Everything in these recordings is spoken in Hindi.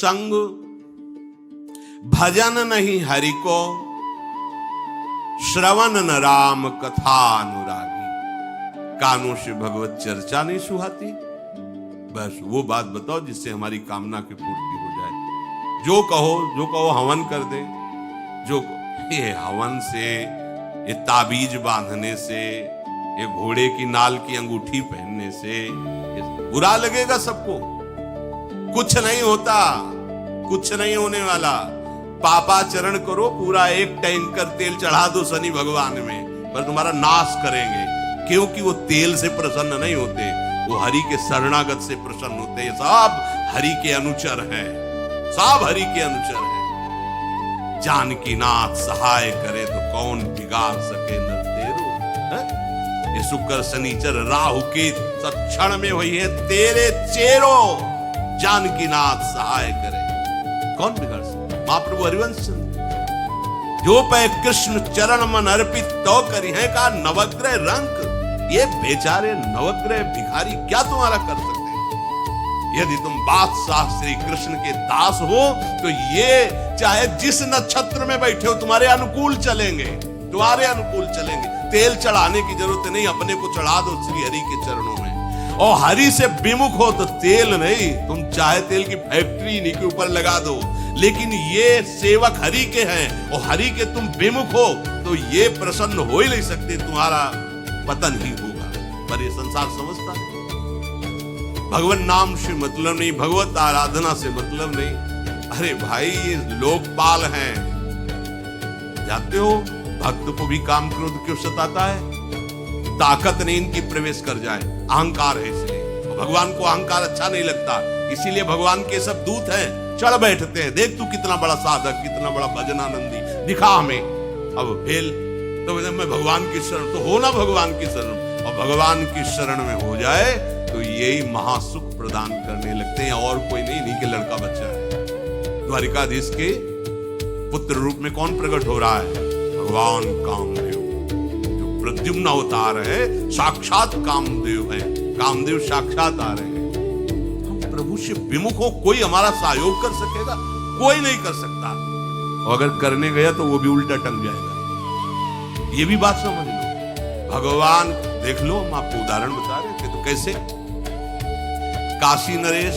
संग, भजन नहीं हरि को, श्रवण न राम कथा अनुरागी। कानों से भगवत चर्चा नहीं सुहाती। बस वो बात बताओ जिससे हमारी कामना की पूर्ति हो जाए। जो कहो हवन कर दे। जो ये हवन से, ये ताबीज बांधने से, ये घोड़े की नाल की अंगूठी पहनने से बुरा लगेगा सबको। कुछ नहीं होता, कुछ नहीं होने वाला। पापाचरण करो, पूरा एक टैंकर तेल चढ़ा दो शनि भगवान में, पर तुम्हारा नाश करेंगे। क्योंकि वो तेल से प्रसन्न नहीं होते, वो हरि के शरणागत से प्रसन्न होते हैं। सब हरि के अनुचर हैं, सब हरि के अनुचर हैं। जानकी नाथ सहाय करे तो कौन बिगाड़ सके नर तेरो। ये शुक्र शनिचर राहु के क्षण में हुई है तेरे चेरो। जानकी नाथ सहाय करे, कौन बिगाड़ सके। महाप्रभु हरिवंश जो पे कृष्ण चरण मन अर्पित तो करी है का नवग्रह रंक। ये बेचारे नवग्रह भिखारी क्या तुम्हारा कर सकते हैं। यदि तुम बादशाह श्री कृष्ण के दास हो तो ये चाहे जिस नक्षत्र में बैठे हो तुम्हारे अनुकूल चलेंगे, तुम्हारे अनुकूल चलेंगे। तेल चढ़ाने की जरूरत नहीं, अपने को चढ़ा दो श्री हरि के चरणों में। और हरि से विमुख हो तो तेल नहीं, तुम चाहे तेल की फैक्ट्री इन्हीं के ऊपर लगा दो। लेकिन ये सेवक हरि के हैं और हरि के तुम विमुख हो तो ये प्रसन्न हो ही नहीं सकते, तुम्हारा पतन ही होगा। पर ये संसार समझता है भगवान नाम से मतलब नहीं, भगवत आराधना से मतलब नहीं। अरे भाई ये लोकपाल हैं, जानते हो भक्त को भी काम क्रोध क्यों सताता है। ताकत नहीं इनकी प्रवेश कर जाए, अहंकार है इसलिए। भगवान को अहंकार अच्छा नहीं लगता, इसीलिए भगवान के सब दूत हैं चढ़ बैठते हैं। देख तू कितना बड़ा साधक, कितना बड़ा भजनानंदी, दिखा हमें। अब फेल तो मैं भगवान की शरण तो हो ना, भगवान की शरण। और भगवान की शरण में हो जाए तो यही महासुख प्रदान करने लगते हैं, और कोई नहीं, इन्हीं के लड़का बच्चा है। द्वारिकाधीश के पुत्र रूप में कौन प्रकट हो रहा है? भगवान कामदेव। जो प्रद्युम्न अवतार है साक्षात कामदेव है, कामदेव साक्षात आ रहे हैं। हम प्रभु से विमुख हो, कोई हमारा सहयोग कर सकेगा? कोई नहीं कर सकता। और अगर करने गया तो वो भी उल्टा टंग जाएगा। ये भी बात समझ लो। भगवान देख लो, हम आपको उदाहरण बता रहे थे तो कैसे काशी नरेश,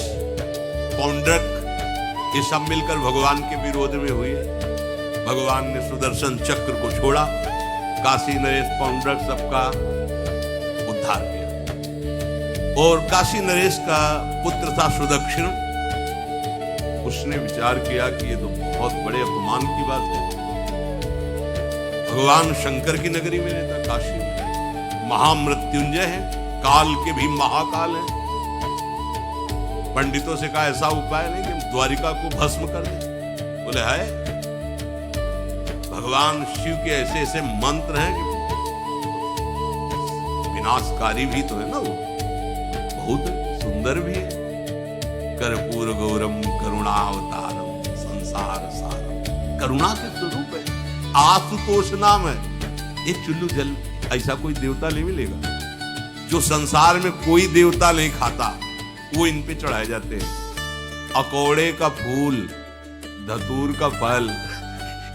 पौंड्रक, ये सब मिलकर भगवान के विरोध में हुए। भगवान ने सुदर्शन चक्र को छोड़ा, काशी नरेश पौंड्रक सबका उद्धार किया। और काशी नरेश का पुत्र था सुदक्षिण। उसने विचार किया कि ये तो बहुत बड़े अपमान की बात है। भगवान शंकर की नगरी में रहता, काशी में महामृत्युंजय है, काल के भी महाकाल है। पंडितों से कहा ऐसा उपाय नहीं कि द्वारिका को भस्म कर दे। बोले है भगवान शिव के ऐसे ऐसे मंत्र हैं कि विनाशकारी भी तो है ना, वो बहुत सुंदर भी है। कर्पूर गौरम करुणावतारम संसार सारम, करुणा के स्वरूप है। आशुतोष नाम है। ये चुल्लू जल ऐसा कोई देवता नहीं मिलेगा जो संसार में कोई देवता नहीं खाता, वो इन पे चढ़ाए जाते हैं। अकौड़े का फूल, धतूर का फल,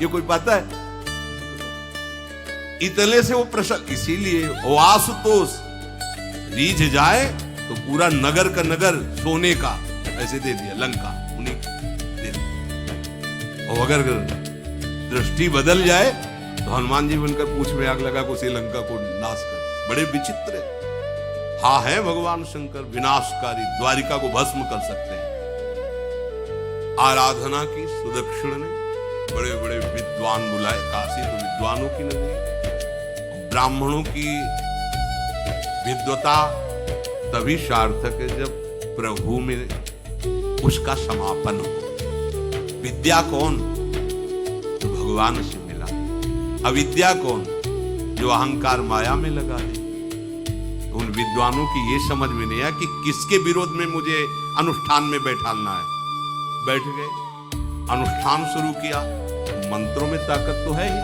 ये कोई पाता है? इतने से वो प्रसन्न, इसीलिए वो आशुतोष रीझ जाए तो पूरा नगर का नगर सोने का ऐसे दे दिया, लंका उन्हीं दे दिया। और अगर दृष्टि बदल जाए तो हनुमान जी बनकर पूंछ में आग लगा को श्रीलंका को नाश कर। बड़े विचित्र हाँ है भगवान शंकर, विनाशकारी, द्वारिका को भस्म कर सकते हैं। आराधना की सुदक्षिण ने बड़े बड़े विद्वान बुलाए। काशी तो विद्वानों की नगरी, ब्राह्मणों की विद्वता तभी सार्थक है जब प्रभु में उसका समापन हो। विद्या कौन? जो भगवान से मिला। अविद्या कौन? जो अहंकार माया में लगा है। तो उन विद्वानों की ये समझ में नहीं आया कि किसके विरोध में मुझे अनुष्ठान में बैठालना है। बैठ गए, अनुष्ठान शुरू किया। मंत्रों में ताकत तो है ही।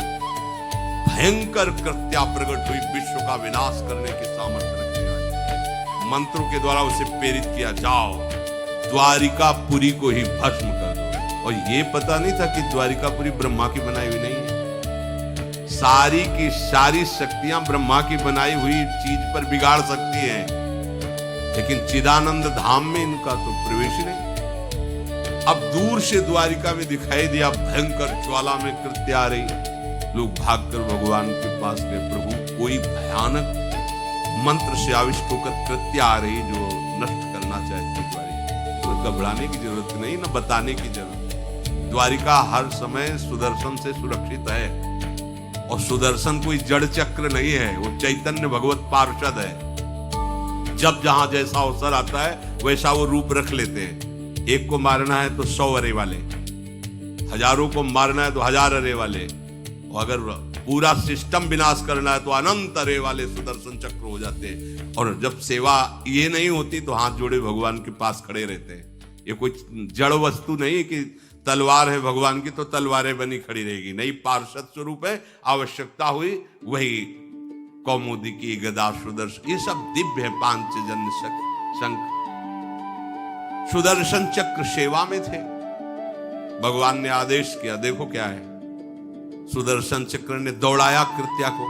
भयंकर कृत्या प्रकट हुई, विश्व का विनाश करने की सामर्थ्य रखने वाली। मंत्रों के द्वारा उसे प्रेरित किया, जाओ द्वारिकापुरी को ही भस्म कर दो। और ये पता नहीं था कि द्वारिकापुरी ब्रह्मा की बनाई हुई नहीं है। सारी की सारी शक्तियां ब्रह्मा की बनाई हुई चीज पर बिगाड़ सकती हैं, लेकिन चिदानंद धाम में इनका तो प्रवेश नहीं। अब दूर से द्वारिका में दिखाई दिया, भयंकर ज्वाला में कृत्य आ रही। लोग भागकर भगवान के पास गए, प्रभु कोई भयानक मंत्र से आविष्ट होकर कृत्य आ रही जो नष्ट करना चाहती द्वारिका। तो घबराने की जरूरत नहीं, न बताने की जरूरत। द्वारिका हर समय सुदर्शन से सुरक्षित है, और सुदर्शन कोई जड़ चक्र नहीं है, वो चैतन्य भगवत पार्षद है। जब जहां जैसा अवसर आता है वैसा वो रूप रख लेते हैं। एक को मारना है तो 100 अरे वाले, हजारों को मारना है तो 1000 अरे वाले, और अगर पूरा सिस्टम विनाश करना है तो अनंत अरे वाले सुदर्शन चक्र हो जाते हैं। और जब सेवा ये नहीं होती तो हाथ जोड़े भगवान के पास खड़े रहते हैं। ये कोई जड़ वस्तु नहीं कि तलवार है भगवान की तो तलवारें बनी खड़ी रहेगी, नहीं, पार्षद स्वरूप है। आवश्यकता हुई वही कौमुदी की गदा सुदर्शन, ये सब दिव्य है। पांचजन्य शंख सुदर्शन चक्र सेवा में थे। भगवान ने आदेश किया, देखो क्या है, सुदर्शन चक्र ने दौड़ाया कृत्या को,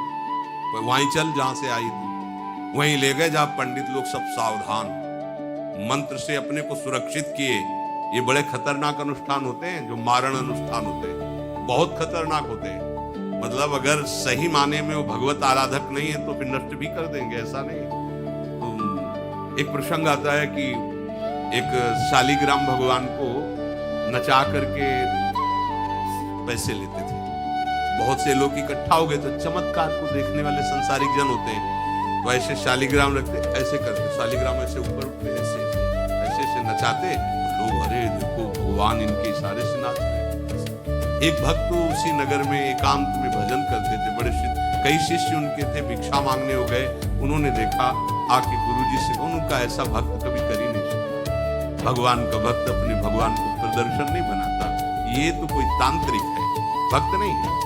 वहीं चल जहां से आई थी, वहीं ले गए जहां पंडित लोग सब सावधान मंत्र से अपने को सुरक्षित किए। ये बड़े खतरनाक अनुष्ठान होते हैं, जो मारण अनुष्ठान होते हैं, बहुत खतरनाक होते हैं। मतलब अगर सही माने में वो भगवत आराधक नहीं है तो फिर नष्ट भी कर देंगे, ऐसा नहीं। एक प्रसंग आता है कि एक शालिग्राम भगवान को नचा करके पैसे लेते थे। बहुत से लोग इकट्ठा हो गए, तो चमत्कार को देखने वाले संसारिक जन होते हैं, तो ऐसे शालिग्राम रखते, ऐसे करते, शालिग्राम ऐसे ऊपर उठते, ऐसे ऐसे नचाते लोग, अरे देखो भगवान इनके इशारे से नाच रहे। एक भक्त उसी नगर में एकांत में भजन करते थे, बड़े कई शिष्य उनके थे, भिक्षा मांगने हो गए। उन्होंने देखा आके गुरुजी से, उनका ऐसा भक्त कभी कर ही नहीं सकता। भगवान का भक्त अपने भगवान को प्रदर्शन नहीं बनाता, ये तो कोई तांत्रिक है, भक्त नहीं है।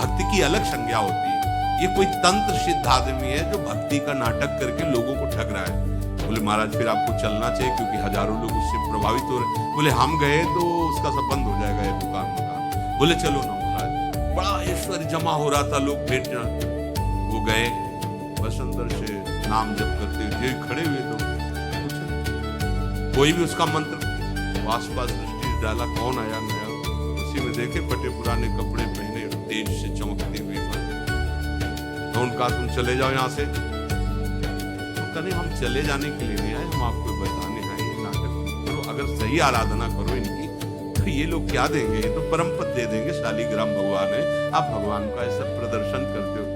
भक्ति की अलग संज्ञा होती है। ये कोई तंत्र सिद्ध आदमी है जो भक्ति का नाटक करके लोगों को ठग रहा है। बोले महाराज फिर आपको चलना चाहिए, क्योंकि हजारों लोग उससे प्रभावित हो रहे। बोले हम गए तो उसका सब बंद हो जाएगा, ये दुकान का। बोले चलो ना महाराज, बड़ा ऐश्वर्य जमा हो रहा था, लोग भेंट वो गए, बस अंदर से नाम जप करते हुए खड़े हुए, तो कोई भी उसका मंत्र आसपास दृष्टि डाला, कौन आया नया, उसी में देखे फटे पुराने कपड़े पहने, तेज से चमकते हुए। तो उनका तुम चले जाओ यहाँ से। तो कहने हम चले जाने के लिए नहीं आए, हम आपको बताने आए, ये नाटक करो, अगर सही आराधना करो इनकी तो ये लोग क्या देंगे, ये तो परम पद दे देंगे, शालिग्राम भगवान है, आप भगवान का ऐसा प्रदर्शन करते हो।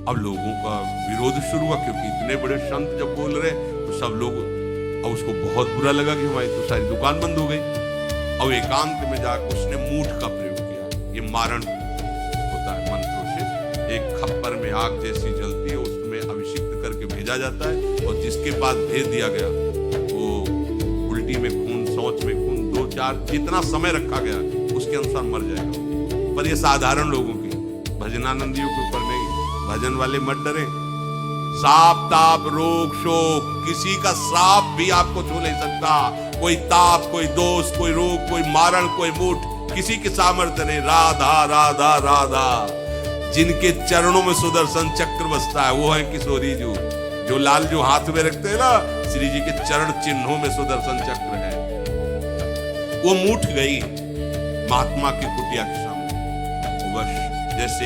अब लोगों का विरोध शुरू हुआ, क्योंकि इतने बड़े संत जब बोल रहे तो सब लोग, और उसको बहुत बुरा लगा कि हमारी तो सारी दुकान बंद हो गई। और एकांत में जाकर उसने मूठ का प्रयोग किया। ये मारण होता है मंत्रों से। एक खप्पर में आग जैसी जलती है, उसमें अभिषिक्त करके भेजा जाता है, और जिसके पास भेज दिया गया वो उल्टी में खून, शौच में खून, 2-4 जितना समय रखा गया उसके अनुसार मर जाएगा। पर ये साधारण लोगों की, भजनानंदियों के ऊपर नहीं। भजन वाले मत डरे। साप ताप रोग शोक, किसी का श्राप भी आपको छू नहीं सकता। कोई ताप, कोई दोष, कोई रोग, कोई मारण, कोई मूठ, किसी के सामर्थ्य नहीं। राधा राधा राधा, जिनके चरणों में सुदर्शन चक्र बसता है वो है किशोरी जी, जो लाल जो हाथ में रखते हैं ना, श्री जी के चरण चिन्हों में सुदर्शन चक्र है। वो मूठ गई महात्मा की कुटिया के सामने, बस जैसे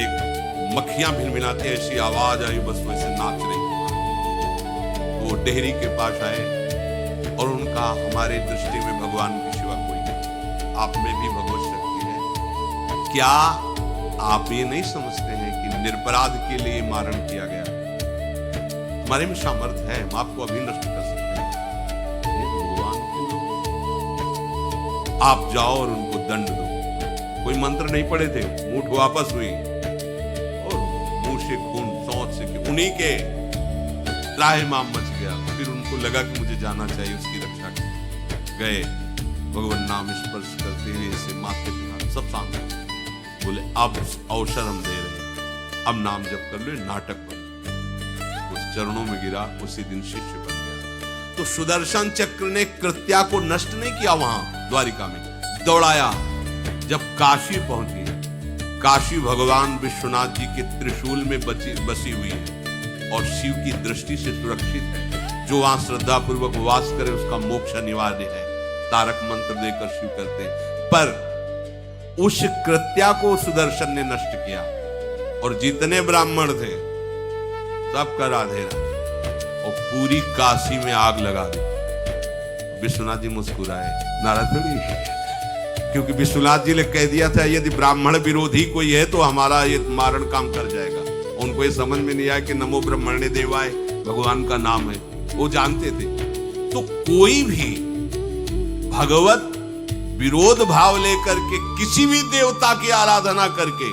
मक्खियां भिनभिनाती ऐसी आवाज आई, बस वैसे नाच रही। तो वो डेहरी के पास आए और उनका, हमारे दृष्टि में भगवान की सिवा कोई नहीं, आप में भी भगवत शक्ति है। क्या आप ये नहीं समझते हैं कि निरपराध के लिए मारण किया गया? हमारे में सामर्थ्य है, हम आपको अभी नष्ट कर सकते हैं। ये भगवान के लोग, आप जाओ और उनको दंड दो। कोई मंत्र नहीं पढ़े थे, मूठ वापस हुई और मुंह से खून, शौच से, उन्हीं के त्राहिमाम मच गया। फिर उनको लगा कि मुझे जाना चाहिए, उसकी रक्षा गए, भगवान नाम स्पर्श करते हुए ऐसे माथे पे हाथ, सब सामने। बोले अब अवसर हम दे रहे हैं, अब नाम जप कर लो। नाटक बन, उस चरणों में गिरा, उसी दिन शिष्य बन गया। तो सुदर्शन चक्र ने कृत्या को नष्ट नहीं किया, वहां द्वारिका में दौड़ाया। जब काशी पहुंची, काशी भगवान विश्वनाथ जी के त्रिशूल में बसी हुई है और शिव की दृष्टि से सुरक्षित है। जो वहां श्रद्धा पूर्वक वास करे उसका मोक्ष अनिवार्य है, तारक मंत्र देकर शिव करते हैं। पर उस कृत्या को सुदर्शन ने नष्ट किया और जितने ब्राह्मण थे सबका राधे राधे, और पूरी काशी में आग लगा दी। विश्वनाथ जी मुस्कुराए, नाराज थोड़ी है, क्योंकि विश्वनाथ जी ने कह दिया था यदि ब्राह्मण विरोधी कोई है तो हमारा ये मारण काम कर जाएगा। उनको ये समझ में नहीं आया कि नमो ब्रह्मणे देवाय भगवान का नाम है, वो जानते थे। तो कोई भी भगवत विरोध भाव लेकर के किसी भी देवता की आराधना करके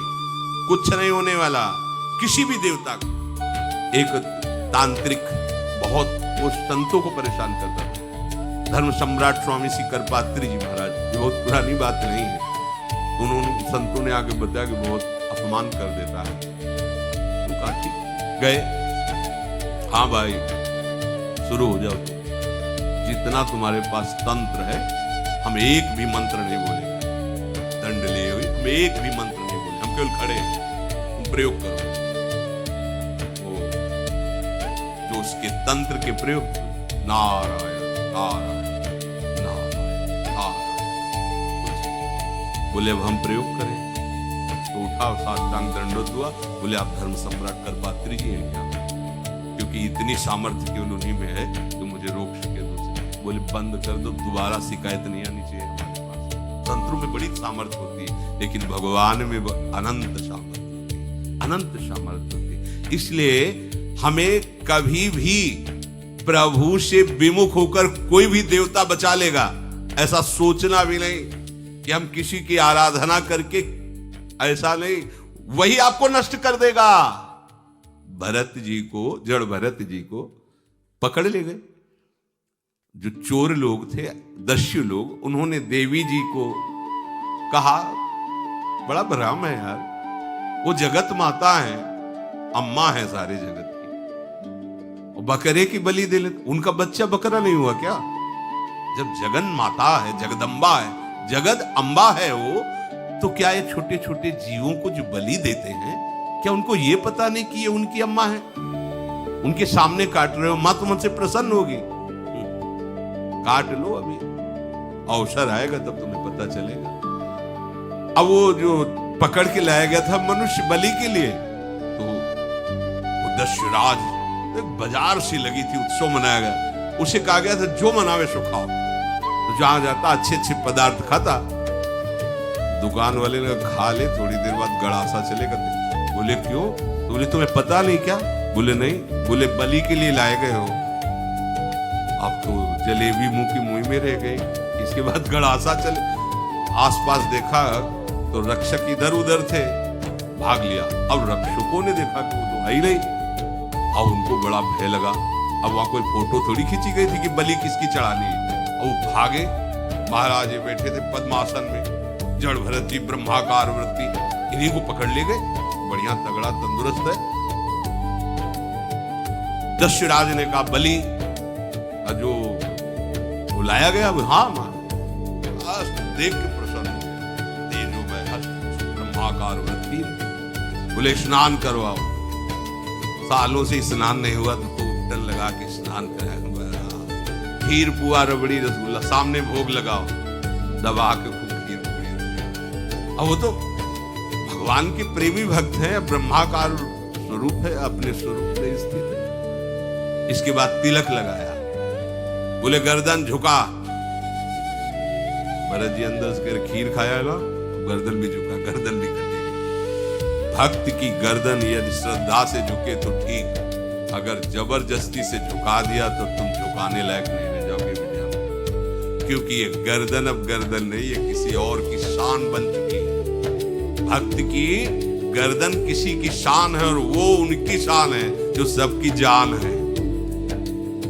कुछ नहीं होने वाला। किसी भी देवता को, एक तांत्रिक बहुत वो संतों को परेशान करता था, धर्म सम्राट स्वामी श्री करपात्री जी महाराज, ये बहुत पुरानी बात नहीं है। उन्होंने संतों ने आगे बताया कि बहुत अपमान कर देता है। तो कहा ठीक, गए, हाँ भाई शुरू हो जाओ, जितना तुम्हारे पास तंत्र है हम एक भी मंत्र नहीं बोलेंगे, दंड लिए हुए हम एक भी मंत्र नहीं बोले, हम केवल खड़े हैं, तुम प्रयोग करो। जो उसके तंत्र के प्रयोग, नारायण नारायण बोले अब हम प्रयोग करें, तो उठा साष्टांग दंडोत हुआ। बोले आप धर्म सम्राट करपात्री जी हैं क्या? क्योंकि इतनी सामर्थ्य केवल उन्हीं में है तो मुझे रोक सके दूसरे। बोले बंद कर दो, दोबारा शिकायत नहीं आनी चाहिए हमारे पास। तंत्रों में बड़ी सामर्थ्य होती है, लेकिन भगवान में अनंत सामर्थ्य, अनंत सामर्थ्य होती है। इसलिए हमें कभी भी प्रभु से विमुख होकर कोई भी देवता बचा लेगा ऐसा सोचना भी नहीं कि हम किसी की आराधना करके, ऐसा नहीं, वही आपको नष्ट कर देगा। भरत जी को, जड़ भरत जी को पकड़ ले गए जो चोर लोग थे, दस्यु लोग। उन्होंने देवी जी को कहा, बड़ा भ्रम है यार, वो जगत माता है, अम्मा है सारे जगत की, और बकरे की बलि दे लेते। उनका बच्चा बकरा नहीं हुआ क्या? जब जगन माता है, जगदम्बा है, जगद अम्बा है वो, तो क्या ये छोटे छोटे जीवों को जो बलि देते हैं, क्या उनको ये पता नहीं कि ये उनकी अम्मा है? उनके सामने काट रहे हो, मां तो मुझसे प्रसन्न होगी। काट लो, अभी अवसर आएगा तब तुम्हें पता चलेगा। अब वो जो पकड़ के लाया गया था मनुष्य बलि के लिए, तो वो दशराज, एक बाजार सी लगी थी, उत्सव मनाया गया। उसे कहा गया था जो मनावे सो खाओ। तो जहां जाता अच्छे अच्छे पदार्थ खाता। दुकान वाले ने खा ले, थोड़ी देर बाद गड़ासा चलेगा। बोले क्यों? तो बोले तुम्हें पता नहीं क्या? बोले नहीं। बोले बलि के लिए लाए गए हो। अब तो जलेबी मुंह की मुंह में रह गई। इसके बाद गड़ासा चले, आसपास देखा तो रक्षक इधर उधर थे, भाग लिया। अब रक्षकों ने देखा कि वो तो है ही नहीं। अब उनको बड़ा भय लगा। अब वहां कोई फोटो थोड़ी खींची गई थी कि बलि किसकी चढ़ानी है। वो भागे, महाराज बैठे थे पद्मासन में, जड़ भरत जी ब्रह्माकार वृत्ति, इन्हीं को पकड़ ले गए। बढ़िया तगड़ा तंदुरुस्त है। दशराज ने कहा बलि जो बुलाया गया, हाँ मान देख के प्रसन्न हो गया। तेजो में हस्त ब्रह्माकार वृत्ति। बोले स्नान करवाओ। सालों से स्नान नहीं हुआ तो टन लगा के स्नान कराया। खीर पुआ रबड़ी रसगुल्ला सामने भोग लगाओ, दबा के खूब खीर पुआ। अब वो तो भगवान के प्रेमी भक्त है, ब्रह्माकार स्वरूप है, अपने स्वरूप में स्थित है। इसके बाद तिलक लगाया। बोले गर्दन झुका। भरत जी अंदर से खीर खाया ना, गर्दन भी झुका, गर्दन भी कटेगी। भक्त की गर्दन यदि श्रद्धा से झुके तो ठीक, अगर जबरदस्ती से झुका दिया तो तुम झुकाने लायक नहीं रह जाओगे विद्या। क्योंकि ये गर्दन अब गर्दन नहीं, ये किसी और की शान बन चुकी है। भक्त की गर्दन किसी की शान है और वो उनकी शान है जो सबकी जान है।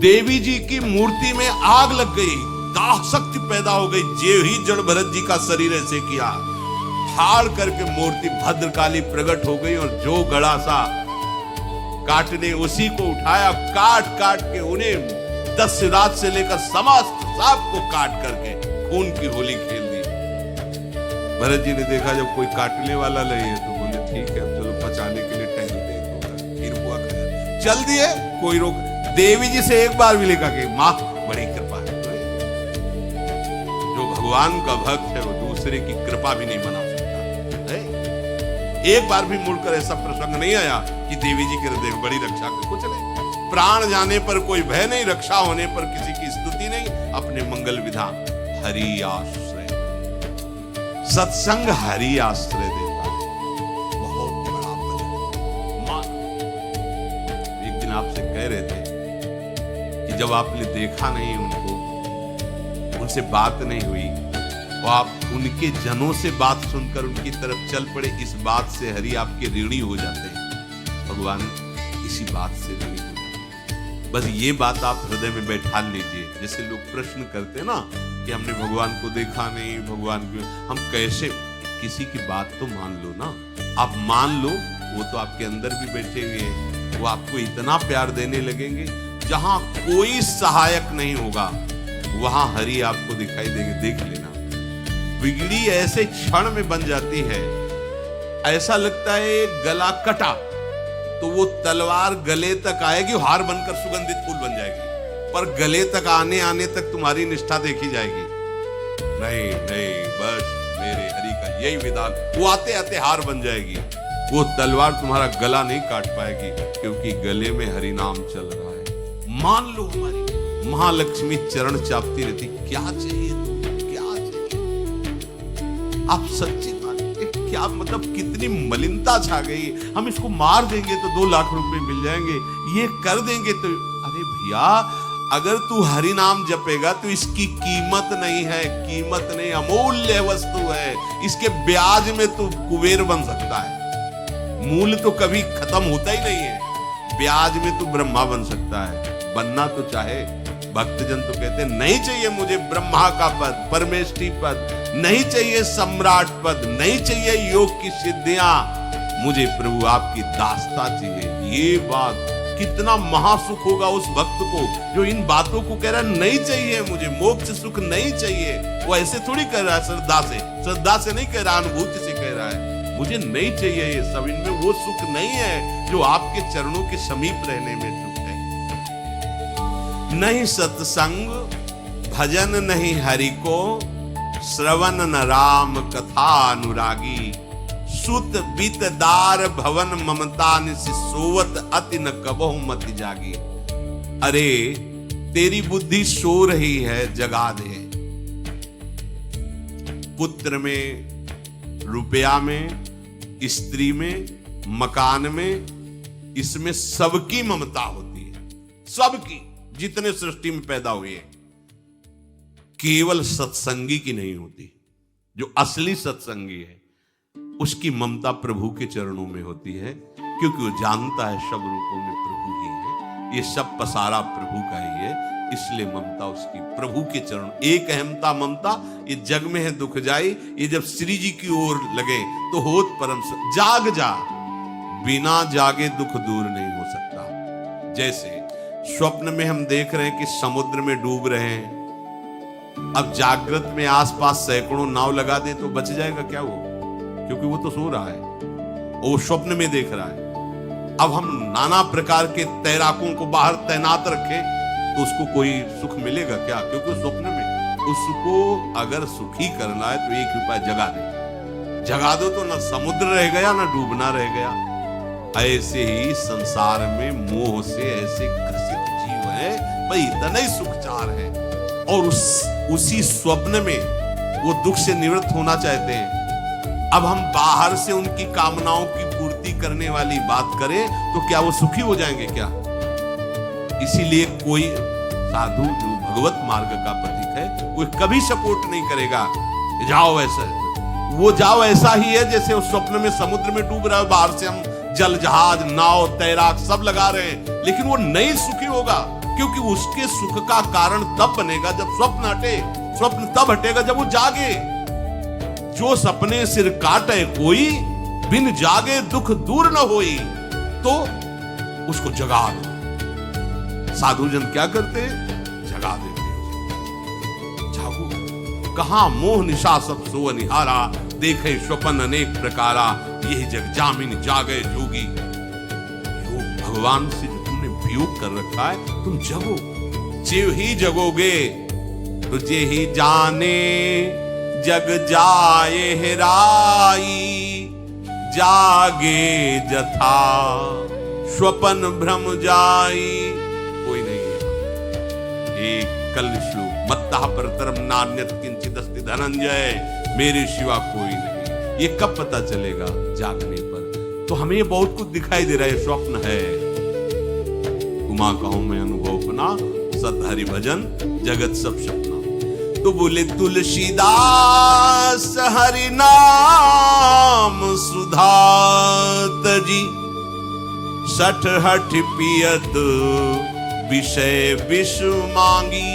देवी जी की मूर्ति में आग लग गई, दाह शक्ति पैदा हो गई। जे ही जड़ भरत जी का शरीर ऐसे किया, फाड़ करके मूर्ति भद्रकाली प्रकट हो गई। और जो गड़ा सा काटने, उसी को उठाया, काट काट के उन्हें दशरथ से लेकर समस्त सबको काट करके खून की होली खेल दी। भरत जी ने देखा जब कोई काटने वाला नहीं है तो बोले ठीक है चलो बचाने के लिए टहलते हैं। फिर हुआ चल दिए, कोई रोक। देवी जी से एक बार भी लिखा कि माँ बड़ी कृपा है। जो भगवान का भक्त है वो दूसरे की कृपा भी नहीं बना सकता है। एक बार भी मुड़कर ऐसा प्रसंग नहीं आया कि देवी जी के हृदय में बड़ी रक्षा कर, कुछ नहीं। प्राण जाने पर कोई भय नहीं, रक्षा होने पर किसी की स्तुति नहीं। अपने मंगल विधान हरि आश्रय, सत्संग हरि आश्रय देता है, बहुत बड़ा बल। एक दिन आपसे कह रहे थे कि जब आपने देखा नहीं उनको, उनसे बात नहीं हुई और आप उनके जनों से बात सुनकर उनकी तरफ चल पड़े, इस बात से हरि आपके ऋणी हो जाते हैं। भगवान इसी बात से ऋणी हो जाते हैं। बस ये बात आप हृदय में बैठा लीजिए। जैसे लोग प्रश्न करते हैं ना कि हमने भगवान को देखा नहीं, भगवान को हम कैसे, किसी की बात तो मान लो ना। आप मान लो, वो तो आपके अंदर भी बैठे हुए हैं, वो आपको इतना प्यार देने लगेंगे। जहां कोई सहायक नहीं होगा वहां हरि आपको दिखाई देंगे। देख लेना, बिगड़ी ऐसे क्षण में बन जाती है, ऐसा लगता है गला कटा तो वो तलवार गले तक आएगी, हार बनकर सुगंधित फूल बन जाएगी, पर गले तक आने आने तक तुम्हारी निष्ठा देखी जाएगी। नहीं नहीं, बस मेरे हरि का यही विधान, वो आते आते हार बन जाएगी। वो तलवार तुम्हारा गला नहीं काट पाएगी, क्योंकि गले में हरि नाम चल रहा है। मान लो हमारी महालक्ष्मी चरण चापती रहती, क्या चाहिए तुम्हें, क्या चाहिए। आप सच्ची बात, क्या मतलब कितनी मलिनता छा गई। हम इसको मार देंगे तो 2 लाख रुपए मिल जाएंगे, ये कर देंगे तो। अरे भैया, अगर तू हरि नाम जपेगा तो इसकी कीमत नहीं है, कीमत नहीं, अमूल्य वस्तु है। इसके ब्याज में तू कुबेर बन सकता है। मूल तो कभी खत्म होता ही नहीं है, ब्याज में तू ब्रह्मा बन सकता है। बनना तो चाहे। भक्तजन तो कहते नहीं चाहिए मुझे ब्रह्मा का पद, परमेष्ठी पद, नहीं चाहिए सम्राट पद, नहीं चाहिए योग की सिद्धियां, मुझे प्रभु आपकी दास्ता चाहिए। ये बात कितना महासुख होगा उस भक्त को जो इन बातों को कह रहा है। नहीं चाहिए मुझे मोक्ष सुख, नहीं चाहिए। वो ऐसे थोड़ी कह रहा है, श्रद्धा से नहीं कह रहा, अनुभूति से कह रहा है। मुझे नहीं चाहिए ये सब, इनमें वो सुख नहीं है जो आपके चरणों के समीप रहने में सुख है। नहीं सत्संग भजन नहीं हरि को, श्रवण न राम कथा अनुरागी। सुत बीत दार भवन ममता निसि सोवत अति न कबहु मति जागी। अरे तेरी बुद्धि सो रही है, जगा दे। पुत्र में, रुपया में, स्त्री में, मकान में, इसमें सबकी ममता होती है, सबकी, जितने सृष्टि में पैदा हुए हैं। केवल सत्संगी की नहीं होती। जो असली सत्संगी है उसकी ममता प्रभु के चरणों में होती है, क्योंकि वो जानता है सब रूपों में प्रभु ही है, ये सब पसारा प्रभु का ही है, इसलिए ममता उसकी प्रभु के चरण। एक अहमता ममता ये जग में है दुख जाई, ये जब श्री जी की ओर लगे तो होत परम। जाग जा, बिना जागे दुख दूर नहीं हो सकता। जैसे स्वप्न में हम देख रहे हैं कि समुद्र में डूब रहे हैं, अब जागृत में आसपास सैकड़ों नाव लगा दे तो बच जाएगा क्या वो? क्योंकि वो तो सो रहा है और वो स्वप्न में देख रहा है। अब हम नाना प्रकार के तैराकों को बाहर तैनात रखें तो उसको कोई सुख मिलेगा क्या? क्योंकि स्वप्न में उसको अगर सुखी करना है तो 1 रुपया जगा दे, जगा दो तो ना समुद्र रह गया ना डूबना रह गया। ऐसे ही संसार में मोह से ऐसे ग्रसित जीव है, भाई इतना ही सुखचार है, और उसी स्वप्न में वो दुख से निवृत्त होना चाहते हैं। अब हम बाहर से उनकी कामनाओं की पूर्ति करने वाली बात करें तो क्या वो सुखी हो जाएंगे क्या? इसीलिए कोई साधु जो भगवत मार्ग का प्रतीक है वो कभी सपोर्ट नहीं करेगा जाओ ऐसा, वो जाओ ऐसा ही है जैसे उस स्वप्न में समुद्र में डूब रहा है, बाहर से हम जल जहाज नाव तैराक सब लगा रहे हैं, लेकिन वो नहीं सुखी होगा, क्योंकि उसके सुख का कारण तब बनेगा जब स्वप्न हटे। स्वप्न तब हटेगा जब वो जागे। जो सपने सिर काटे कोई, बिन जागे दुख दूर न होई, तो उसको जगा दो। साधुजन क्या करते हैं? जगा देते हैं। जागो, कहां मोह निशा सब सो निहारा, देखे स्वपन अनेक प्रकारा, यही जग जामिन जागे जोगी। योग भगवान से जो तुमने वियोग कर रखा है, तुम जगो, जेव ही जगोगे तुझे ही जाने जग जाए हेराई, जागे जथा स्वपन भ्रम जाई। कोई नहीं है। एक कल श्लोक, मत्तः परतरम नान्यत् किंचित् अस्ति धनंजय, मेरे सिवा कोई नहीं। ये कब पता चलेगा? जागने पर। तो हमें ये बहुत कुछ दिखाई दे रहा है, स्वप्न है। तुमा कहूं मैं अनुभव अपना, सत हरि भजन जगत सब सपना। तो बोले तुलसीदास हरि नाम सुधा तजी, सठ हठ पियत विषय विष मांगी।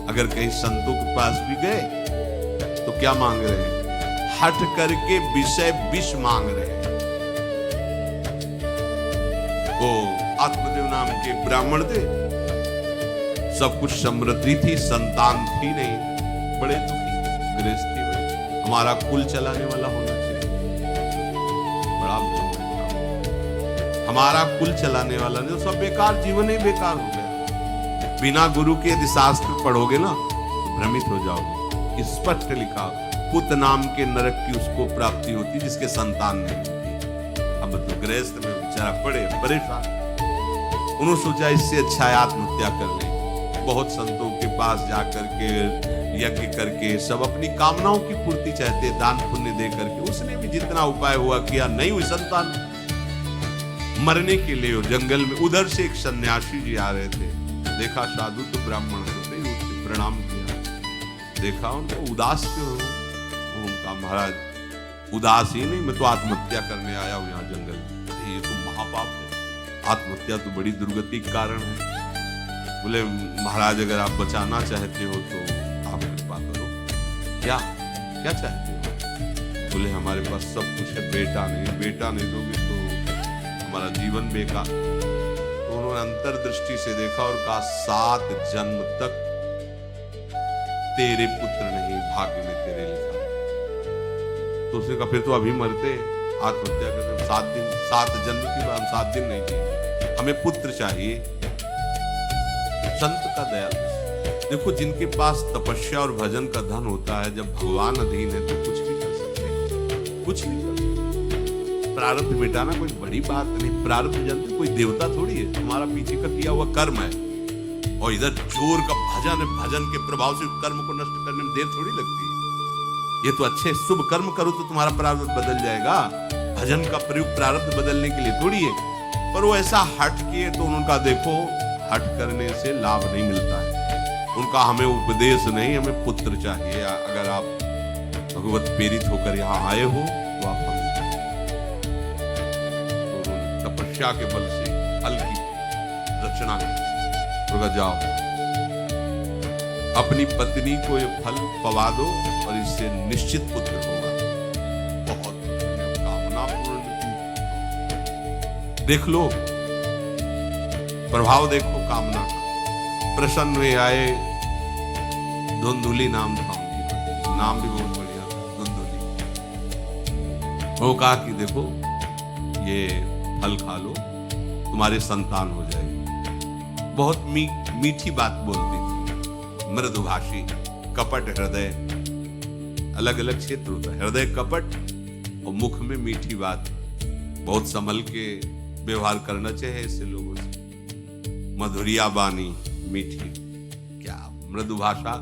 अगर कहीं संतों के पास भी गए तो क्या मांग रहे हैं? हठ करके विषय विष मांग रहे हैं। वो आत्मदेव नाम के ब्राह्मण थे, सब कुछ समृद्धि थी, संतान थी नहीं, बड़े दुखी गृहस्थी में। हमारा कुल चलाने वाला होना चाहिए, बड़ा हमारा कुल चलाने वाला नहीं, तो सब बेकार, जीवन ही बेकार हो गया। बिना गुरु के यदि शास्त्र पढ़ोगे ना तो भ्रमित हो जाओगे। स्पष्ट लिखा, पुत नाम के नरक की उसको प्राप्ति होती जिसके संतान नहीं होती। अब तो गृहस्थ में बेचारा पड़े परेशान, उन्होंने सोचा इससे अच्छा है आत्महत्या कर ले। बहुत संतों के पास जाकर के यज्ञ करके सब अपनी कामनाओं की पूर्ति चाहते, दान पुण्य दे करके। उसने भी जितना उपाय हुआ किया, नहीं हुई संतान। मरने के लिए जंगल में उधर से एक सन्यासी जी आ रहे थे, देखा साधु तो ब्राह्मण होते, उससे प्रणाम किया, देखा उनको उदास क्यों हो? उनका महाराज उदास ही नहीं, मैं तो आत्महत्या करने आया हूं यहाँ जंगल में। ये तो महापाप है, आत्महत्या तो बड़ी दुर्गति का कारण है। बोले महाराज अगर आप बचाना चाहते हो तो आप कृपा करो। क्या क्या चाहते हो? बोले हमारे पास सब कुछ है, बेटा नहीं दोगे तो हमारा जीवन बेकार। तो उन्होंने अंतर्दृष्टि से देखा और कहा 7 जन्म तक तेरे पुत्र नहीं भाग्य में तेरे लिखा। तो उसने कहा फिर तो अभी मरते, आत्महत्या करते। 7 जन्म की बात, 7 दिन नहीं चाहिए, हमें पुत्र चाहिए। संत का दयाल देखो, जिनके पास तपस्या और भजन का धन होता है, जब भगवान अधीन है तो कुछ भी कर सकते हैं, कुछ भी कर सकते हैं। प्रारब्ध मिटाना कोई बड़ी बात नहीं। प्रारब्ध जानते, कोई देवता थोड़ी है, हमारा पीछे का किया हुआ कर्म है। और इधर जोर का भजन है, भजन के प्रभाव से कर्म को नष्ट करने में देर थोड़ी लगती है। ये तो अच्छे शुभ कर्म करो तो तुम्हारा प्रारब्ध बदल जाएगा। भजन का प्रयोग प्रारब्ध बदलने के लिए थोड़ी है। पर वो ऐसा हट किए तो उनका देखो, हट करने से लाभ नहीं मिलता है। उनका हमें उपदेश नहीं, हमें पुत्र चाहिए। अगर आप भगवत प्रेरित होकर यहाँ आए हो तो आप तो तपस्या के बल से फल की रचना कर जाओ, अपनी पत्नी को ये फल पवा दो और इससे निश्चित पुत्र होगा। बहुत कामना पूर्ण देख लो, प्रभाव देखो कामना का। प्रसन्न हुए आए, धुंधुली नाम था उनकी, नाम भी बहुत बढ़िया था, धुंधुली। वो कहा कि देखो ये फल खा लो, तुम्हारे संतान हो जाएगी। बहुत मीठी बात बोलती थी, मृदुभाषी, कपट हृदय। अलग अलग क्षेत्र होता है, हृदय कपट और मुख में मीठी बात। बहुत संभल के व्यवहार करना चाहिए ऐसे लोगों से। मधुरिया बानी मीठी, क्या मृदु भाषा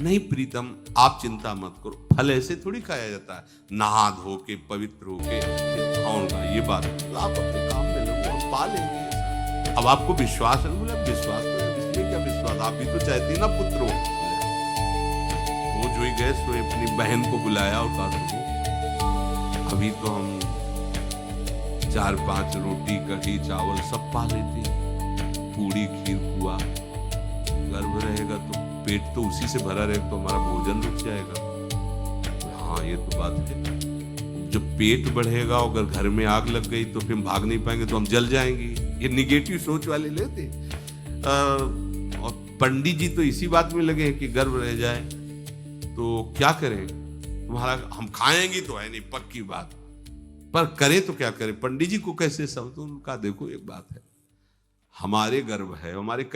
नहीं। प्रीतम आप चिंता मत करो, फल ऐसे थोड़ी खाया जाता है, नहा धो के पवित्र होके खाऊंगा। ये बात आप अपने काम में लगो, हम पा लेंगे। अब आपको विश्वास है? बोला विश्वास तो इसमें क्या विश्वास, आप भी तो चाहती ना पुत्र हो। वो जो ही गए सो अपनी बहन को बुलाया और कहा अभी तो हम 4-5 रोटी कढ़ी चावल सब पा लेते, पूड़ी खीर हुआ, गर्भ रहेगा तो पेट तो उसी से भरा रहेगा, तो हमारा भोजन रुक जाएगा। हाँ ये तो बात है, जब पेट बढ़ेगा अगर घर में आग लग गई तो फिर हम भाग नहीं पाएंगे, तो हम जल जाएंगे। ये निगेटिव सोच वाले लेते। पंडित जी तो इसी बात में लगे हैं कि गर्भ रह जाए, तो क्या करें? तुम्हारा हम खाएंगे तो है नहीं, पक्की बात, पर करें तो क्या करें? पंडित जी को कैसे समझो? उनका देखो एक बात है, हमारे गर्भ है, हमारे कई